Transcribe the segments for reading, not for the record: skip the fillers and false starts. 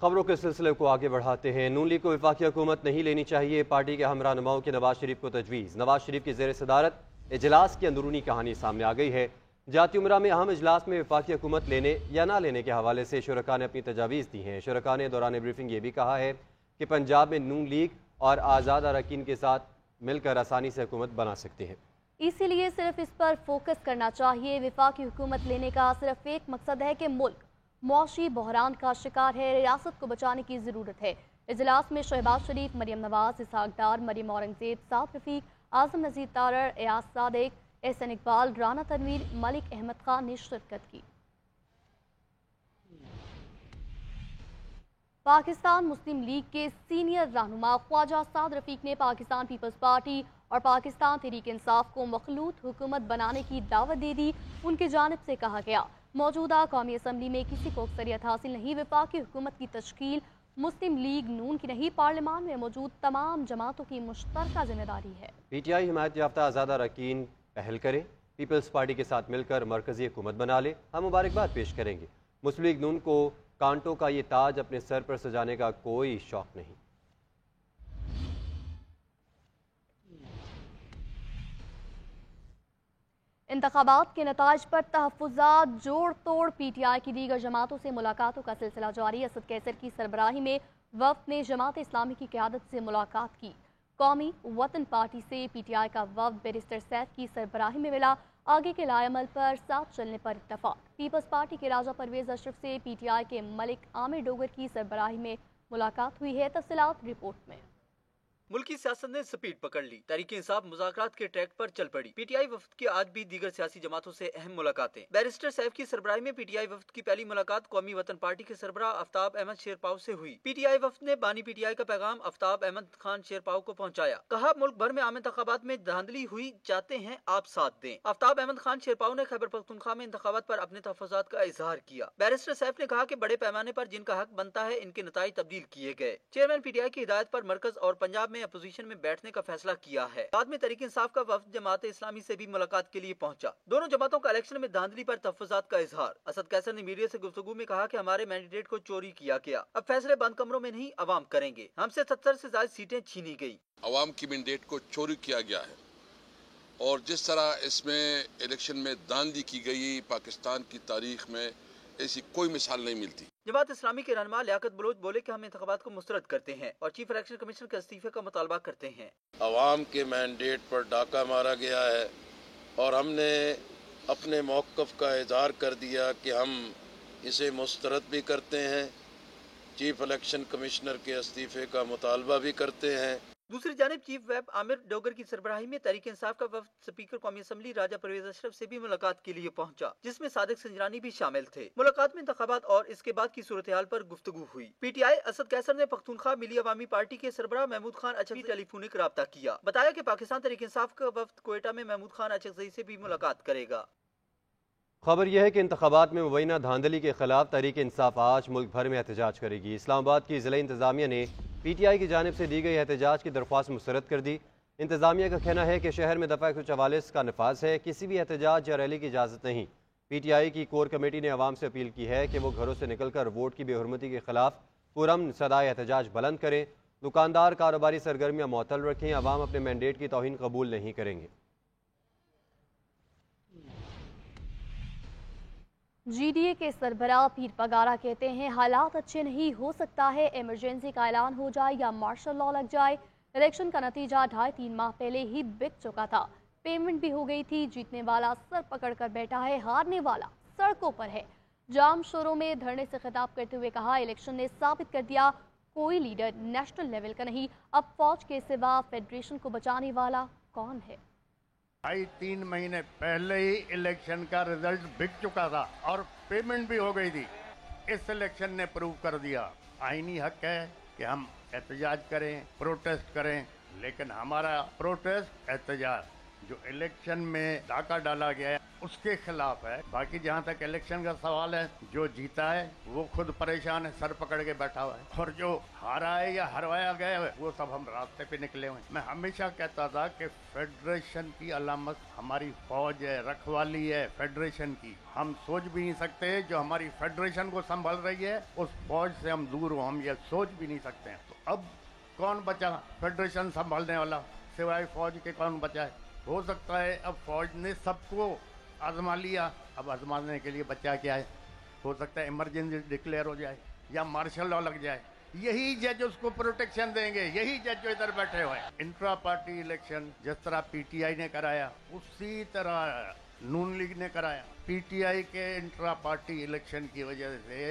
خبروں کے سلسلے کو آگے بڑھاتے ہیں۔ نون لیگ کو وفاقی حکومت نہیں لینی چاہیے، پارٹی کے ہم رہنماؤں کے نواز شریف کو تجویز۔ نواز شریف کی زیر صدارت اجلاس کی اندرونی کہانی سامنے آ گئی ہے۔ جاتی امراء میں اہم اجلاس میں وفاقی حکومت لینے یا نہ لینے کے حوالے سے شرکاء نے اپنی تجاویز دی ہیں۔ شرکاء نے دوران بریفنگ یہ بھی کہا ہے کہ پنجاب میں نون لیگ اور آزاد اراکین کے ساتھ مل کر آسانی سے حکومت بنا سکتے ہیں، اسی لیے صرف اس پر فوکس کرنا چاہیے۔ وفاقی حکومت لینے کا صرف ایک مقصد ہے کہ ملک معاشی بحران کا شکار ہے، ریاست کو بچانے کی ضرورت ہے۔ اجلاس میں شہباز شریف، مریم نواز، اسحاق ڈار، مریم اورنگزیب، سعد رفیق، اعظم نذیر تارڑ، ایاز صادق، احسن اقبال، رانا تنویر، ملک احمد خان نے شرکت کی۔ پاکستان مسلم لیگ کے سینئر رہنما خواجہ سعد رفیق نے پاکستان پیپلز پارٹی اور پاکستان تحریک انصاف کو مخلوط حکومت بنانے کی دعوت دے دی۔ ان کی جانب سے کہا گیا، موجودہ قومی اسمبلی میں کسی کو اکثریت حاصل نہیں، وفاقی حکومت کی تشکیل مسلم لیگ نون کی نہیں، پارلیمان میں موجود تمام جماعتوں کی مشترکہ ذمہ داری ہے۔ پی ٹی آئی حمایت یافتہ آزاد اراکین پہل کریں، پیپلز پارٹی کے ساتھ مل کر مرکزی حکومت بنا لے، ہم مبارکباد پیش کریں گے۔ مسلم لیگ نون کو کانٹوں کا یہ تاج اپنے سر پر سجانے کا کوئی شوق نہیں۔ انتخابات کے نتائج پر تحفظات، جوڑ توڑ، پی ٹی آئی کی دیگر جماعتوں سے ملاقاتوں کا سلسلہ جاری۔ اسد کیسر کی سربراہی میں وفد نے جماعت اسلامی کی قیادت سے ملاقات کی۔ قومی وطن پارٹی سے پی ٹی آئی کا وفد بیرسٹر سیف کی سربراہی میں ملا، آگے کے لائے عمل پر ساتھ چلنے پر اتفاق۔ پیپلز پارٹی کے راجہ پرویز اشرف سے پی ٹی آئی کے ملک عامر ڈوگر کی سربراہی میں ملاقات ہوئی ہے۔ تفصیلات رپورٹ میں۔ ملکی سیاست نے سپیڈ پکڑ لی، تحریک انصاف مذاکرات کے ٹریک پر چل پڑی۔ پی ٹی آئی وفد کی آج بھی دیگر سیاسی جماعتوں سے اہم ملاقاتیں۔ بیرسٹر سیف کی سربراہی میں پی ٹی آئی وفد کی پہلی ملاقات قومی وطن پارٹی کے سربراہ آفتاب احمد شیرپاؤ سے ہوئی۔ پی ٹی آئی وفد نے بانی پی ٹی آئی کا پیغام آفتاب احمد خان شیرپاؤ کو پہنچایا، کہا ملک بھر میں عام انتخابات میں دھاندلی ہوئی، چاہتے ہیں آپ ساتھ دیں۔ آفتاب احمد خان شیرپاؤ نے خیبر پختونخوا میں انتخابات پر اپنے تحفظات کا اظہار کیا۔ بیرسٹر سیف نے کہا کہ بڑے پیمانے پر جن کا حق بنتا ہے ان کے نتائج تبدیل کیے گئے۔ چیئرمین پی ٹی آئی کی ہدایت پر مرکز اور پنجاب میں اپوزیشن میں بیٹھنے کا فیصلہ کیا ہے۔ بعد میں تحریک انصاف کا وفد جماعت اسلامی سے بھی ملاقات کے لیے پہنچا۔ دونوں جماعتوں کا الیکشن میں دھاندلی پر تحفظات کا اظہار۔ اسد کیسر نے میڈیا سے گفتگو میں کہا کہ ہمارے مینڈیٹ کو چوری کیا گیا، اب فیصلے بند کمروں میں نہیں عوام کریں گے، ہم سے 70 سے زائد سیٹیں چھینی گئی۔ عوام کی مینڈیٹ کو چوری کیا گیا ہے اور جس طرح اس میں الیکشن میں دھاندلی کی گئی، پاکستان کی تاریخ میں ایسی کوئی مثال نہیں ملتی۔ جماعت اسلامی کے رہنما لیاقت بلوچ بولے کہ ہم انتخابات کو مسترد کرتے ہیں اور چیف الیکشن کمیشنر کے استعفے کا مطالبہ کرتے ہیں۔ عوام کے مینڈیٹ پر ڈاکہ مارا گیا ہے اور ہم نے اپنے موقف کا اظہار کر دیا کہ ہم اسے مسترد بھی کرتے ہیں، چیف الیکشن کمشنر کے استعفے کا مطالبہ بھی کرتے ہیں۔ دوسری جانب چیف ویب عامر ڈوگر کی سربراہی میں تحریک انصاف کا وفد سپیکر قومی اسمبلی راجہ پرویز اشرف سے بھی ملاقات کے لیے پہنچا، جس میں صادق سنجرانی بھی شامل تھے۔ ملاقات میں انتخابات اور اس کے بعد کی صورتحال پر گفتگو ہوئی۔ پی ٹی آئی اسد کیسر نے پختونخوا ملی عوامی پارٹی کے سربراہ محمود خان اچکزئی سے ٹیلی فونک رابطہ کیا، بتایا کہ پاکستان تحریک انصاف کا وفد کوئٹہ میں محمود خان اچکزئی سے بھی ملاقات کرے گا۔ خبر یہ ہے کہ انتخابات میں مبینہ دھاندلی کے خلاف تحریک انصاف آج ملک بھر میں احتجاج کرے گی۔ اسلام آباد کی ضلعی انتظامیہ نے پی ٹی آئی کی جانب سے دی گئی احتجاج کی درخواست مسترد کر دی۔ انتظامیہ کا کہنا ہے کہ شہر میں دفعہ 144 کا نفاذ ہے، کسی بھی احتجاج یا ریلی کی اجازت نہیں۔ پی ٹی آئی کی کور کمیٹی نے عوام سے اپیل کی ہے کہ وہ گھروں سے نکل کر ووٹ کی بے حرمتی کے خلاف پرامن صدائے احتجاج بلند کریں۔ دکاندار کاروباری سرگرمیاں معطل رکھیں، عوام اپنے مینڈیٹ کی توہین قبول نہیں کریں گے۔ جی ڈی اے کے سربراہ پیر پگارا کہتے ہیں حالات اچھے نہیں، ہو سکتا ہے ایمرجنسی کا اعلان ہو جائے یا مارشل لاء لگ جائے۔ الیکشن کا نتیجہ 2.5-3 ماہ پہلے ہی بک چکا تھا، پیمنٹ بھی ہو گئی تھی، جیتنے والا سر پکڑ کر بیٹھا ہے، ہارنے والا سڑکوں پر ہے۔ جام شوروں میں دھرنے سے خطاب کرتے ہوئے کہا الیکشن نے ثابت کر دیا کوئی لیڈر نیشنل لیول کا نہیں، اب فوج کے سوا فیڈریشن کو بچانے والا کون ہے؟ 2.5-3 مہینے پہلے ہی الیکشن کا رزلٹ بک چکا تھا اور پیمنٹ بھی ہو گئی تھی۔ اس الیکشن نے پروو کر دیا آئینی حق ہے کہ ہم احتجاج کریں، پروٹیسٹ کریں، لیکن ہمارا پروٹیسٹ احتجاج جو الیکشن میں ڈاکہ ڈالا گیا ہے उसके खिलाफ है। बाकी जहाँ तक इलेक्शन का सवाल है, जो जीता है वो खुद परेशान है, सर पकड़ के बैठा हुआ है, और जो हारा है या हरवाया गया है वो सब हम रास्ते पे निकले हुए हैं। मैं हमेशा कहता था कि फेडरेशन की अलामत हमारी फौज है, रखवाली है फेडरेशन की। हम सोच भी नहीं सकते जो हमारी फेडरेशन को संभाल रही है उस फौज से हम दूर हो, हम ये सोच भी नहीं सकते हैं। तो अब कौन बचा फेडरेशन संभालने वाला, सिवाय फौज के कौन बचा है? हो सकता है अब फौज ने सबको आजमा लिया, अब आजमाने के लिए बचा क्या है? हो सकता है इमरजेंसी डिक्लेयर हो जाए या मार्शल लॉ लग जाए। यही जज उसको प्रोटेक्शन देंगे, यही जज जो इधर बैठे हुए हैं। इंट्रा पार्टी इलेक्शन जिस तरह पीटीआई ने कराया उसी तरह नून लीग ने कराया। पीटीआई के इंट्रा पार्टी इलेक्शन की वजह से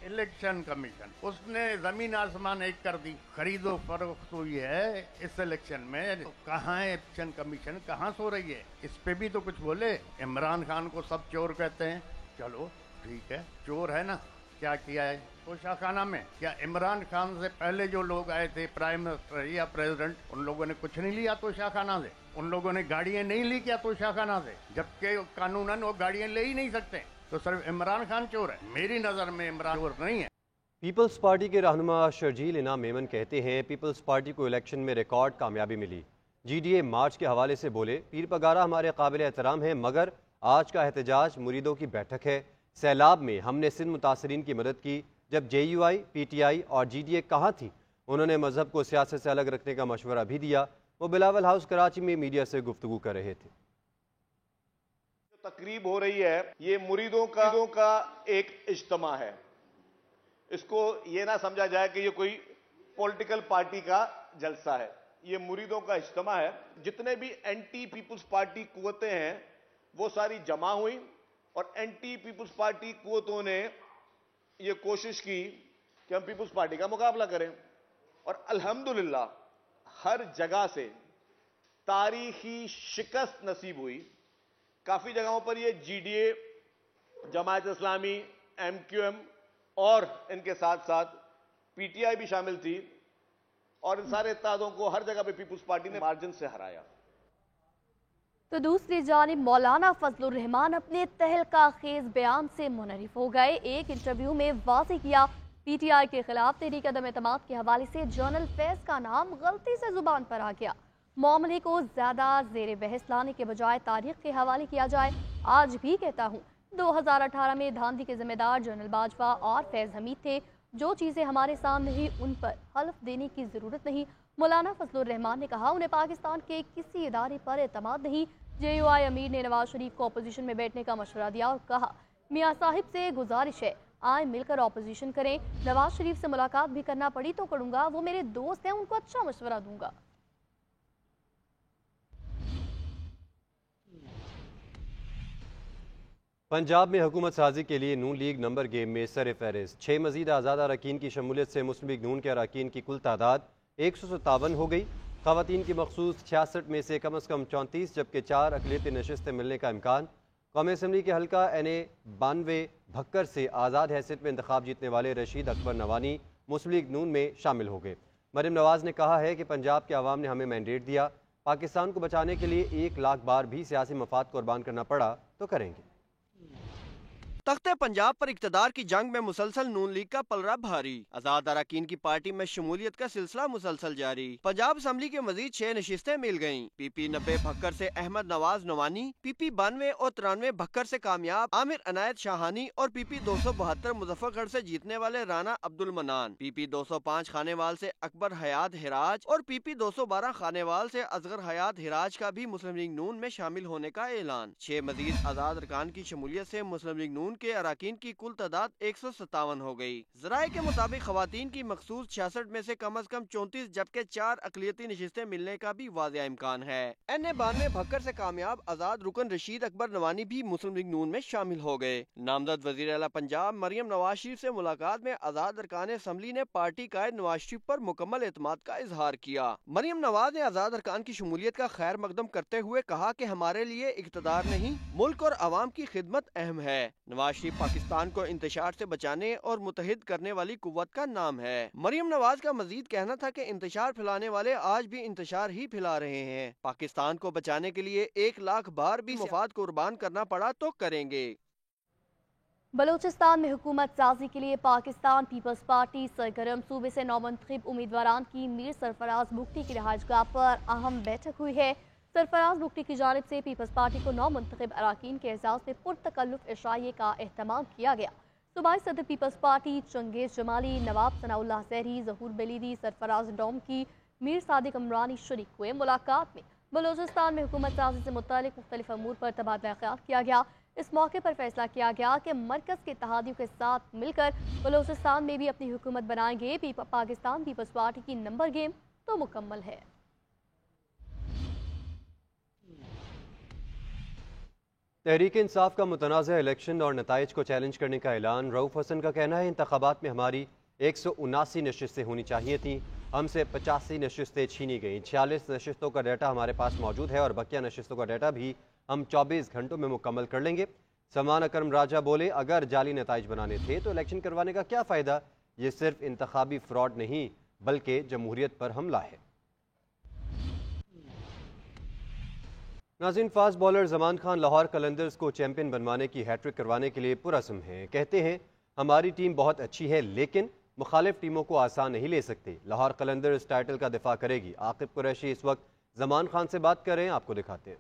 इलेक्शन कमीशन उसने जमीन आसमान एक कर दी, खरीदो फरोख्त हुई है इस इलेक्शन में। तो कहाँ है इलेक्शन कमीशन, कहाँ सो रही है? इस पे भी तो कुछ बोले। इमरान खान को सब चोर कहते हैं, चलो ठीक है चोर है ना, क्या किया है तोशाखाना में? क्या इमरान खान से पहले जो लोग आए थे प्राइम मिनिस्टर या प्रेसिडेंट, उन लोगों ने कुछ नहीं लिया तोशाखाना से? उन लोगों ने गाड़ियां नहीं ली क्या तोशाखाना से? जबकि कानूनन वो गाड़ियां ले ही नहीं सकते। तो सिर्फ इमरान खान चोर है? मेरी नजर में इमरान चोर नहीं है। पीपल्स पार्टी के रहनुमा शर्जील इनाम मेमन कहते हैं पीपल्स पार्टी को इलेक्शन में रिकॉर्ड कामयाबी मिली। जीडीए मार्च के हवाले से बोले, पीर पगारा हमारे काबिल एहतराम है, मगर आज का एहतजाज मुरीदों की बैठक है। सैलाब में हमने सिंध मुतासरीन की मदद की, जब जेयूआई, पीटीआई और जीडीए कहाँ थी? उन्होंने मजहब को सियासत से अलग रखने का मशवरा भी दिया। वो बिलावल हाउस कराची में मीडिया से गुफ्तगू कर रहे थे। तकरीब हो रही है, ये मुरीदों का एक इज्तिमा है। इसको ये ना समझा जाए कि ये कोई पॉलिटिकल पार्टी का जलसा है, ये मुरीदों का इज्तिमा है। जितने भी एंटी पीपुल्स पार्टी कुव्वतें हैं वो सारी जमा हुई और एंटी पीपुल्स पार्टी कुव्वतों ने ये कोशिश की कि हम पीपुल्स पार्टी का मुकाबला करें, और अल्हम्दुलिल्लाह हर जगह से तारीखी शिकस्त नसीब हुई। काफी जगहों पर ये जीडीए, जमात इस्लामी, एमक्यूएम और इनके साथ साथ पीटीआई भी शामिल थी, और इन सारे इत्तेहादों को हर जगह पे पीपुल्स पार्टी ने मार्जिन से हराया। तो दूसरी जानिब मौलाना फजलुर रहमान अपने तहलका खेज बयान से मुनरिफ हो गए। एक इंटरव्यू में वाज़ेह किया पीटीआई के खिलाफ तहरीक अदम एतमाद के हवाले से जनरल फैज का नाम गलती से जुबान पर आ गया। मामले को ज्यादा जेर बहस लाने के बजाय तारीख के हवाले किया जाए। आज भी कहता हूँ 2018 में धांधली के जिम्मेदार जनरल बाजवा और फैज हमीद थे। जो चीज़ें हमारे सामने ही उन पर हल्फ देने की ज़रूरत नहीं। मौलाना फजलुर रहमान ने कहा उन्हें पाकिस्तान के किसी इदारे पर एतमाद नहीं। जेयूआई अमीर ने नवाज शरीफ को अपोजिशन में बैठने का मशवरा दिया और कहा मियाँ साहिब से गुजारिश है आए मिलकर अपोजिशन करें। नवाज शरीफ से मुलाकात भी करना पड़ी तो करूँगा, वो मेरे दोस्त हैं, उनको अच्छा मशवरा दूंगा। पंजाब में हुकूमत साजी के लिए नून लीग नंबर गेम में सर फहरिस्त। 6 मजीद आज़ाद अरकान की शमूलियत से मुस्लिम लीग नून के अरकान की कुल तादाद 157 हो गई। ख़वातीन की मखसूस 66 में से कम 34 जबकि 4 अक़लियती नशिस्तें मिलने का इम्कान। कौमी असम्बली के हल्का NA 92 भक्कर से आज़ाद हैसियत में इंतखाब जीतने वाले रशीद अकबर नवानी मुस्लिम लीग नून में शामिल हो गए। मरियम नवाज ने कहा है कि पंजाब के अवाम ने हमें मैंडेट दिया, पाकिस्तान को बचाने के लिए 1 लाख बार भी सियासी मफाद कुर्बान करना पड़ा तो करेंगे। तख्ते पंजाब पर इक्तदार की जंग में मुसलसल नून लीग का पलड़ा भारी। आजाद अरकान की पार्टी में शमूलियत का सिलसिला मुसलसल जारी। पंजाब असम्बली के मजीद 6 नशिस्तें मिल गयीं। PP 90 भक्कर से अहमद नवाज नवानी, PP 92 और 93 भक्कर से कामयाब आमिर अनायत शाहानी और PP 272 मुजफ्फरगढ़ से जीतने वाले राना अब्दुल मनान, PP 205 खानेवाल से अकबर हयात हिराज और PP 212 खानेवाल से असगर हयात हिराज का भी मुस्लिम लीग नून में शामिल होने का ऐलान। 6 मजीद आजाद अरकान की शमूलियत से मुस्लिम लीग नून के अरकान की कुल तादाद 157 हो गई। ज़राए के मुताबिक खवातीन की मखसूस 66 में से कम 34 जबकि 4 अक़लियती नशिस्तें मिलने का भी वाज़ेह इम्कान है। NA 92 भक्कर से कामयाब आजाद रुकन रशीद अकबर नवानी भी मुस्लिम लीग नून में शामिल हो गए। नामजद वज़ीर आला पंजाब मरियम नवाज शरीफ से मुलाकात में आजाद अरकान असम्बली ने पार्टी कायद नवाज शरीफ पर मुकम्मल एतमाद का इजहार किया। मरियम नवाज ने आजाद अरकान की शमूलियत का खैर मकदम करते हुए कहा कि हमारे लिए इक़्तिदार नहीं मुल्क और अवाम की खिदमत अहम है। नवाज नवाज शरीफ पाकिस्तान को इंतशार से बचाने और मुतहिद करने वाली कुव्वत का नाम है। मरियम नवाज का मजीद कहना था कि इंतशार फैलाने वाले आज भी इंतशार ही फैला रहे हैं। पाकिस्तान को बचाने के लिए 1 लाख बार भी मफाद कुर्बान करना पड़ा तो करेंगे। बलूचिस्तान में हुकूमत साजी के लिए पाकिस्तान पीपल्स पार्टी सरगर्म। सूबे से नौमंतखब उम्मीदवारान की मीर सरफराज बुगटी की रिहाइशगाह पर अहम बैठक हुई है। सरफराज बुगटी की जानिब से पीपल्स पार्टी को नौमंतखब अराकीन के एजाज में पुरतकल्लुफ इशाइये का एहतमाम किया गया। सूबाई सदर पीपल्स पार्टी चंगेज जमाली, नवाब सनाउल्लाह जहरी, जहूर बेलीदी, सरफराज डोम की मीर सादिक अमरानी शरीक हुए। मुलाकात में बलूचिस्तान में हुकूमत साजी से मुतालिक मुख्तलिफ अमूर पर तबादला ख्याल किया गया। इस मौके पर फैसला किया गया कि मरकज़ के इत्तेहादियों के साथ मिलकर बलूचिस्तान में भी अपनी हुकूमत बनाएंगे। पाकिस्तान पीपल्स पार्टी की नंबर गेम तो मुकम्मल है। तहरीक इंसाफ का मुतनाज़ा इलेक्शन और नताइज को चैलेंज करने का ऐलान। रऊफ हसन का कहना है इंतखाबात में हमारी 179 नशिस्तें होनी चाहिए थीं, हमसे 85 नशिस्तें छीनी गईं। 46 नशिस्तों का डाटा हमारे पास मौजूद है और बकिया नशिस्तों का डाटा भी हम 24 घंटों में मुकम्मल कर लेंगे। सलमान अकरम राजा बोले, अगर जाली नताइज बनाने थे तो इलेक्शन करवाने का क्या फ़ायदा। ये सिर्फ इंतखाबी फ्रॉड नहीं बल्कि जमहूरियत पर हमला है। नाज़रीन, फास्ट बॉलर जमान खान लाहौर कलंदर्स को चैंपियन बनवाने की हैट्रिक करवाने के लिए पुरअज़्म हैं। कहते हैं हमारी टीम बहुत अच्छी है लेकिन मुखालिफ टीमों को आसान नहीं ले सकते। लाहौर कलंदर्स टाइटल का दिफा करेगी। आकिब कुरैशी इस वक्त जमान खान से बात कर रहे हैं, आपको दिखाते हैं।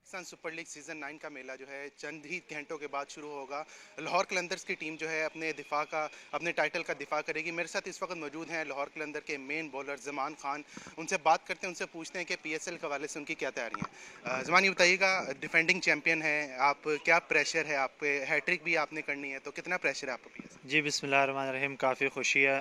पाकिस्तान सुपर लीग सीज़न 9 का मेला जो है चंद ही घंटों के बाद शुरू होगा। लाहौर कलंदर्स की टीम जो है अपने टाइटल का दिफा करेगी। मेरे साथ इस वक्त मौजूद हैं लाहौर कलंदर के मेन बॉलर जमान खान। उनसे बात करते हैं, उनसे पूछते हैं कि PSL के हवाले से उनकी क्या तैयारी है। जमान, ये बताइएगा, डिफेंडिंग चैंपियन है आप, क्या प्रेशर है आप पे? हैट्रिक भी आपने करनी है तो कितना प्रेशर है आपको PSL? जी, बिस्मिल्लाहिर्रहमानिर्रहीम। काफ़ी खुशी है,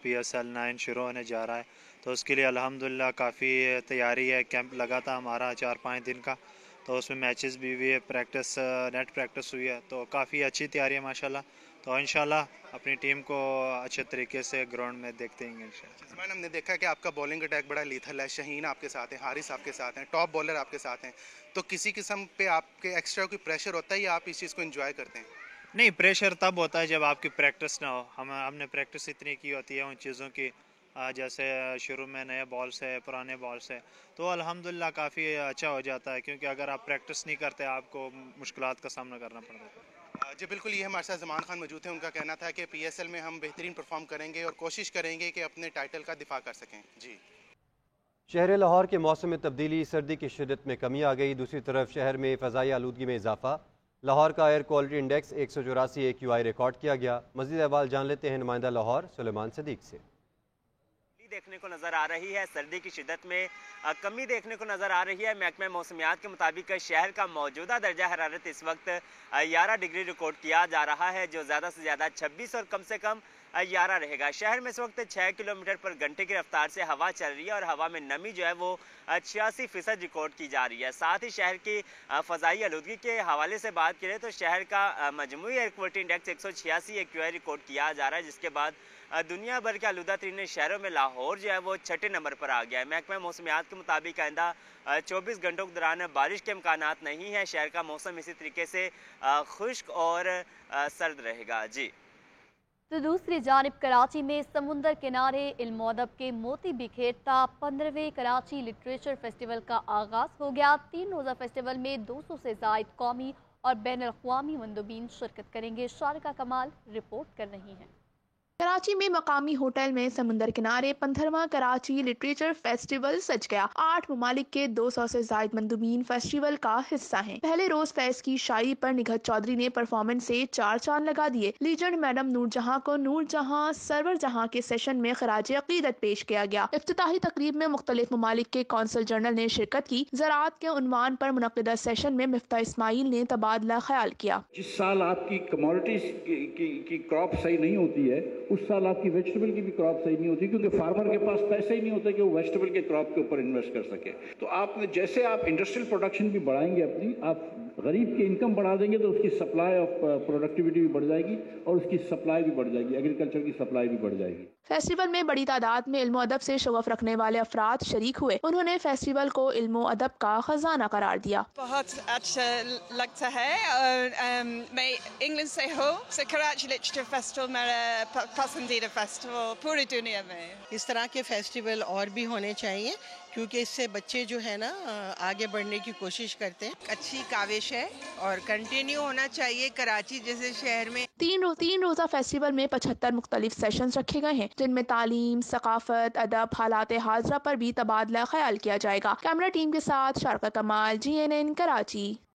PSL 9 शुरू होने जा रहा है तो उसके लिए अल्हम्दुलिल्लाह काफ़ी तैयारी है। कैंप लगा था हमारा 4-5 दिन का, तो उसमें मैचेस भी हुई है, प्रैक्टिस नेट प्रैक्टिस हुई है, तो काफ़ी अच्छी तैयारी है माशाल्लाह। तो इंशाल्लाह अपनी टीम को अच्छे तरीके से ग्राउंड में देखते हैं इंशाल्लाह। हमने देखा कि आपका बॉलिंग अटैक बड़ा लीथल है। शहीन आपके साथ हैं, हारिस आपके साथ हैं, टॉप बॉलर आपके साथ हैं, तो किसी किस्म पे आपके एक्स्ट्रा कोई प्रेशर होता है या आप इस चीज़ को एंजॉय करते हैं? नहीं, प्रेशर तब होता है जब आपकी प्रैक्टिस ना हो। हमने प्रैक्टिस इतनी की होती है उन चीज़ों की, जैसे शुरू में नए बॉल से, पुराने बॉल से, तो अल्हम्दुलिल्लाह काफ़ी अच्छा हो जाता है, क्योंकि अगर आप प्रैक्टिस नहीं करते आपको मुश्किलात का सामना करना पड़ता है। जी बिल्कुल, ये हमारे साथ जमान खान मौजूद हैं। उनका कहना था कि PSL में हम बेहतरीन परफॉर्म करेंगे और कोशिश करेंगे कि अपने टाइटल का दिफा कर सकें। जी, शहर लाहौर के मौसम में तब्दीली, सर्दी की शिद्दत में कमी आ गई। दूसरी तरफ शहर में फ़ज़ाई आलूदगी में इजाफा। लाहौर का air quality index 184 AQI record किया गया। मज़ीद अहवाल जान लेते हैं नुमाइंदा लाहौर सुलेमान सदीक से। देखने को नजर आ रही है, सर्दी की शिद्दत में कमी देखने को नजर आ रही है। महकमा मौसमियात के मुताबिक शहर का मौजूदा दर्जा हरारत इस वक्त 11 डिग्री रिकॉर्ड किया जा रहा है, जो ज़्यादा से ज़्यादा 26 और कम से कम 11 रहेगा। शहर में इस वक्त 6 किलोमीटर पर घंटे की रफ्तार से हवा चल रही है और हवा में नमी जो है वो 86% रिकॉर्ड की जा रही है। साथ ही शहर की फ़ज़ाई आलूदगी के हवाले से बात करें तो शहर का मजमूई air quality index 186 AQI record किया जा रहा है, जिसके बाद दुनिया भर के आलूदा तरीन शहरों में लाहौर जो है वो 6ठे नंबर पर आ गया है। महकमा मौसमियात के मुताबिक आइंदा 24 घंटों के दौरान बारिश के इम्कानात नहीं है। शहर का मौसम इसी तरीके से खुश्क और सर्द रहेगा। जी, तो दूसरी जानिब कराची में समुंदर किनारे इल्म अदब के मोती बिखेरता 15वें कराची लिटरेचर फेस्टिवल का आगाज हो गया। 3 रोज़ा फेस्टिवल में 200 से ज़ायद कौमी और बैन अल-अक़वामी मंदूबीन शिरकत करेंगे। शारिका कमाल रिपोर्ट कर रही हैं। कराची में मकामी होटल में समुंदर किनारे 15वां कराची लिटरेचर फेस्टिवल सज गया। 8 ममालिक के 200 से जायद मंदूबीन फेस्टिवल का हिस्सा हैं। पहले रोज फेस्ट की शायरी पर निघत चौधरी ने परफॉर्मेंस से 4 चांद लगा दिए। लीजेंड मैडम नूरजहां को नूरजहां सरवर जहां के सेशन में खराज अकीदत पेश किया गया। इफ्तिताही तकरीब में मुख्तलिफ ममालिक के कौंसल जनरल ने शिरकत की। ज़राअत के उन्वान पर मुनक़िदा सेशन में मिफ्ता इस्माइल ने तबादला ख्याल किया। जिस साल आपकी कमोडिटीज की क्रॉप सही नहीं होती है उस साल आपकी वेजिटेबल की भी क्रॉप सही नहीं होती, क्योंकि फार्मर के पास पैसे ही नहीं होते कि वो वेजिटेबल के क्रॉप के ऊपर इन्वेस्ट कर सके। तो आपने जैसे आप इंडस्ट्रियल प्रोडक्शन भी बढ़ाएंगे अपनी, आप गरीब की इनकम बढ़ा देंगे तो उसकी सप्लाई ऑफ प्रोडक्टिविटी भी बढ़ जाएगी और उसकी सप्लाई भी बढ़ जाएगी, एग्रीकल्चर की सप्लाई भी बढ़ जाएगी। फेस्टिवल में बड़ी तादाद में इल्म अदब से शगफ रखने वाले अफराद शरीक हुए। उन्होंने फेस्टिवल को इल्म अदब का खजाना करार दिया। बहुत अच्छा लगता है और मैं इंग्लैंड से हूँ, so कराची लिटरेचर फेस्टिवल मेरा पसंदीदा फेस्टिवल पूरी दुनिया में। इस तरह के फेस्टिवल और भी होने चाहिए, क्योंकि इससे बच्चे जो है ना आगे बढ़ने की कोशिश करते हैं। अच्छी काविश है और कंटिन्यू होना चाहिए कराची जैसे शहर में। तीन रोज़ा फेस्टिवल में 75 मुख्तलिफ सेशंस रखे गए हैं, जिनमें तालीम, सकाफत, अदब, हालात हाजरा पर भी तबादला ख्याल किया जाएगा। कैमरा टीम के साथ शारका कमाल, GNN कराची।